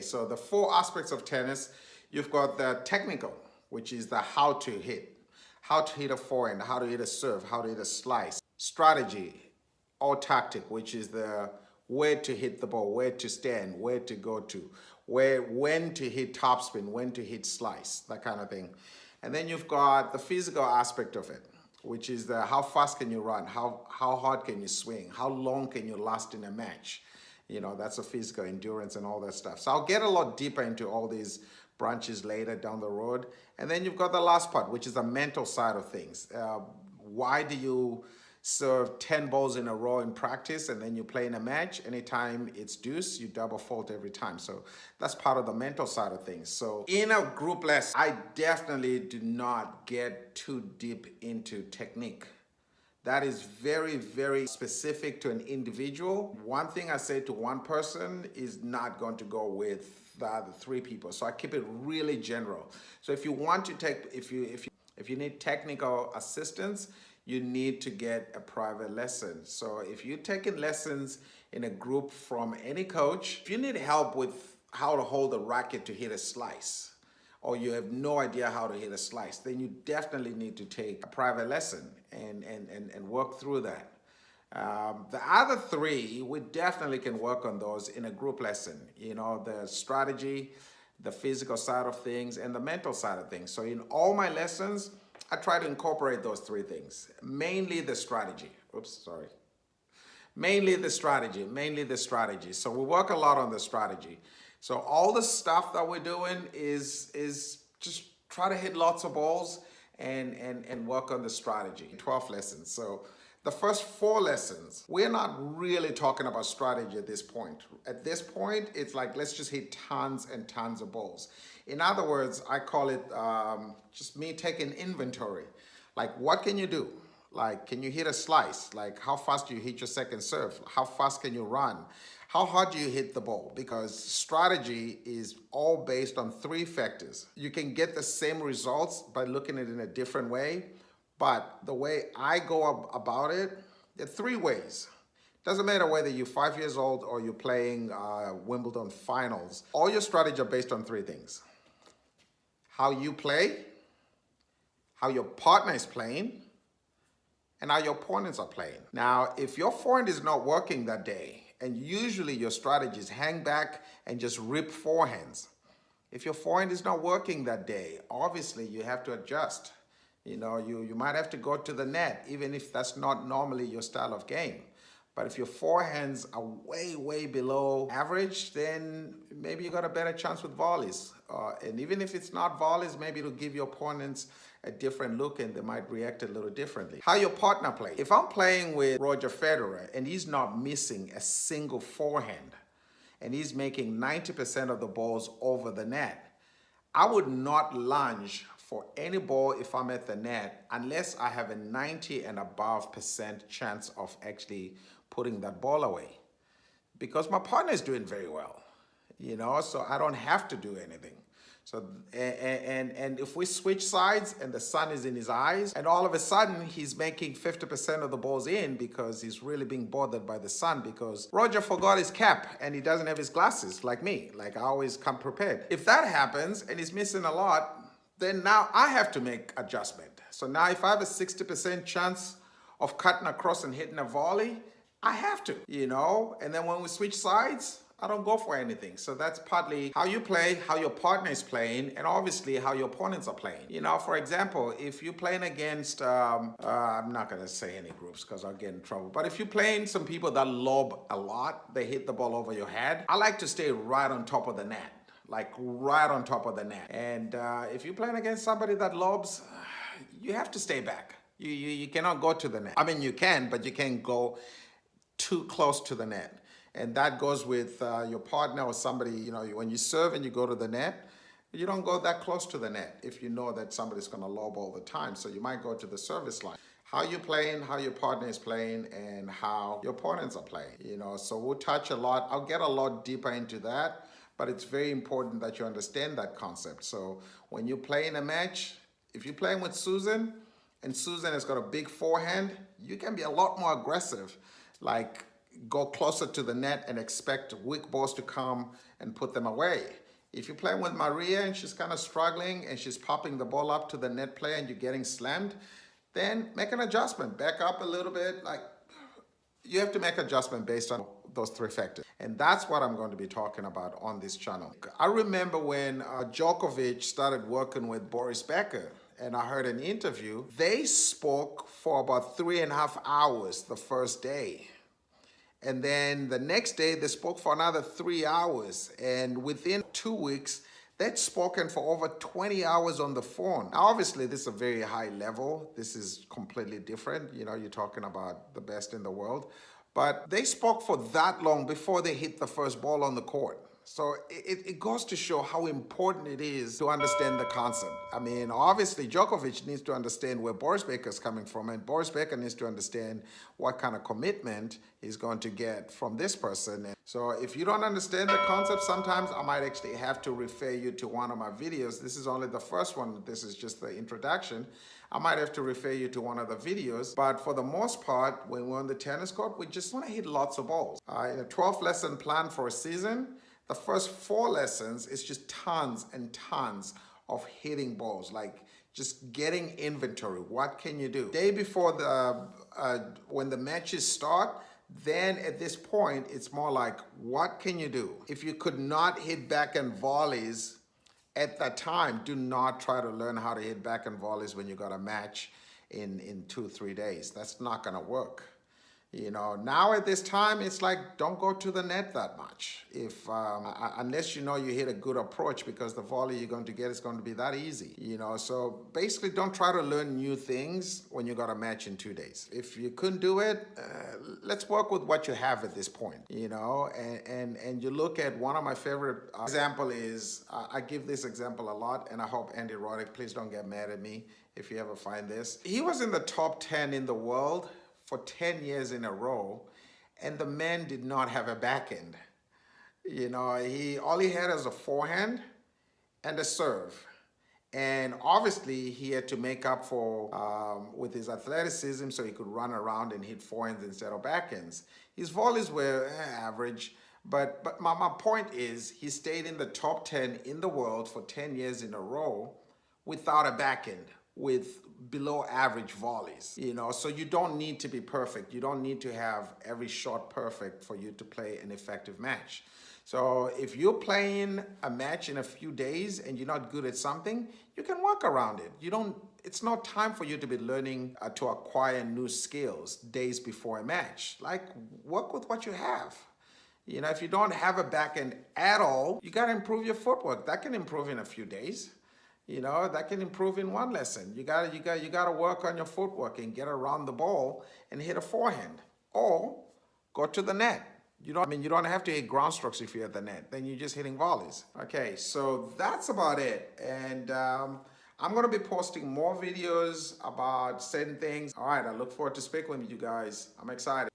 So the four aspects of tennis, you've got the technical, which is the how to hit a forehand, how to hit a serve, how to hit a slice. Strategy or tactic, which is the where to hit the ball, where to stand, where to go to, when to hit topspin, when to hit slice, that kind of thing. And then you've got the physical aspect of it, which is the how fast can you run, how hard can you swing, how long can you last in a match. That's a physical endurance and all that stuff. So I'll get a lot deeper into all these branches later down the road. And then you've got the last part, which is the mental side of things. Why do you serve 10 balls in a row in practice and then you play in a match? Anytime it's deuce, you double fault every time. So that's part of the mental side of things. So in a group lesson, I definitely do not get too deep into technique. That is very, very specific to an individual. One thing I say to one person is not going to go with the other three people. So I keep it really general. So if you want to take, if you need technical assistance, you need to get a private lesson. So if you're taking lessons in a group from any coach, if you need help with how to hold a racket to hit a slice, or you have no idea how to hit a slice, then you definitely need to take a private lesson and work through that. The other three, we definitely can work on those in a group lesson. The strategy, the physical side of things, and the mental side of things. So in all my lessons, I try to incorporate those three things. Mainly the strategy. Mainly the strategy. So we work a lot on the strategy. So all the stuff that we're doing is just try to hit lots of balls and work on the strategy. 12 lessons. So the first 4 lessons, we're not really talking about strategy at this point. At this point, it's like, let's just hit tons and tons of balls. In other words, I call it just me taking inventory. Like, what can you do? Like, can you hit a slice? Like, how fast do you hit your second serve? How fast can you run? How hard do you hit the ball? Because strategy is all based on 3 factors. You can get the same results by looking at it in a different way, but the way I go about it, there are 3 ways. Doesn't matter whether you're 5 years old or you're playing Wimbledon finals. All your strategies are based on 3 things. How you play, how your partner is playing, and how your opponents are playing. Now, if your forehand is not working that day, and usually your strategies hang back and just rip forehands. If your forehand is not working that day, obviously you have to adjust. You might have to go to the net, even if that's not normally your style of game. But if your forehands are way, way below average, then maybe you got a better chance with volleys. And even if it's not volleys, maybe it'll give your opponents a different look and they might react a little differently. How your partner plays. If I'm playing with Roger Federer and he's not missing a single forehand and he's making 90% of the balls over the net, I would not lunge for any ball if I'm at the net unless I have a 90 and above % chance of actually putting that ball away. Because my partner is doing very well, so I don't have to do anything. So, and if we switch sides and the sun is in his eyes, and all of a sudden he's making 50% of the balls in because he's really being bothered by the sun because Roger forgot his cap and he doesn't have his glasses like me. Like, I always come prepared. If that happens and he's missing a lot, then now I have to make adjustment. So now if I have a 60% chance of cutting across and hitting a volley, I have to, and then when we switch sides, I don't go for anything. So that's partly how you play, how your partner is playing, and obviously how your opponents are playing. For example, if you're playing against, I'm not going to say any groups because I'll get in trouble, but if you're playing some people that lob a lot, they hit the ball over your head, I like to stay right on top of the net. Like right on top of the net. And if you're playing against somebody that lobs, you have to stay back. You cannot go to the net. I mean, you can, but you can't go too close to the net. And that goes with your partner or somebody, when you serve and you go to the net, you don't go that close to the net if you know that somebody's going to lob all the time. So you might go to the service line. How you're playing, how your partner is playing, and how your opponents are playing. So we'll touch a lot. I'll get a lot deeper into that, but it's very important that you understand that concept. So when you play in a match, if you're playing with Susan, and Susan has got a big forehand, you can be a lot more aggressive. Like, go closer to the net and expect weak balls to come and put them away. If you're playing with Maria and she's kind of struggling and she's popping the ball up to the net player and you're getting slammed, then make an adjustment. Back up a little bit. Like, you have to make adjustment based on those three factors. And that's what I'm going to be talking about on this channel. I remember when Djokovic started working with Boris Becker, and I heard an interview, they spoke for about 3.5 hours the first day. And then the next day, they spoke for another 3 hours. And within 2 weeks, they'd spoken for over 20 hours on the phone. Now, obviously, this is a very high level. This is completely different. You know, you're talking about the best in the world. But they spoke for that long before they hit the first ball on the court. So it goes to show how important it is to understand the concept. I mean, obviously, Djokovic needs to understand where Boris Becker is coming from, and Boris Becker needs to understand what kind of commitment he's going to get from this person. And so if you don't understand the concept, sometimes I might actually have to refer you to one of my videos. This is only the first one. This is just the introduction. I might have to refer you to one of the videos, but for the most part, when we're on the tennis court, we just want to hit lots of balls. In a 12-lesson plan for a season, the first 4 lessons is just tons and tons of hitting balls, like just getting inventory. What can you do? Day before when the matches start, then at this point, it's more like, what can you do? If you could not hit backhand volleys at that time, do not try to learn how to hit backhand volleys when you got a match in 2-3 days. That's not gonna work. You know, now at this time, it's like, don't go to the net that much. If unless you know you hit a good approach, because the volley you're going to get is going to be that easy. You know, so basically don't try to learn new things when you got a match in 2 days. If you couldn't do it, let's work with what you have at this point. You know, and you look at one of my favorite example is, I give this example a lot, and I hope Andy Roddick, please don't get mad at me if you ever find this. He was in the top 10 in the world for 10 years in a row, and the man did not have a backhand. You know, all he had was a forehand and a serve. And obviously, he had to make up for with his athleticism so he could run around and hit forehands instead of backhands. His volleys were average, but my point is, he stayed in the top 10 in the world for 10 years in a row without a backhand, with below average volleys. You know, so you don't need to be perfect. You don't need to have every shot perfect for you to play an effective match. So if you're playing a match in a few days and you're not good at something, you can work around it. It's not time for you to be learning to acquire new skills days before a match. Like, work with what you have. You know, if you don't have a backhand at all, you got to improve your footwork. That can improve in a few days. You know, that can improve in 1 lesson. You gotta work on your footwork and get around the ball and hit a forehand, or go to the net. You don't have to hit ground strokes if you're at the net. Then you're just hitting volleys. Okay, so that's about it. And I'm gonna be posting more videos about certain things. All right, I look forward to speaking with you guys. I'm excited.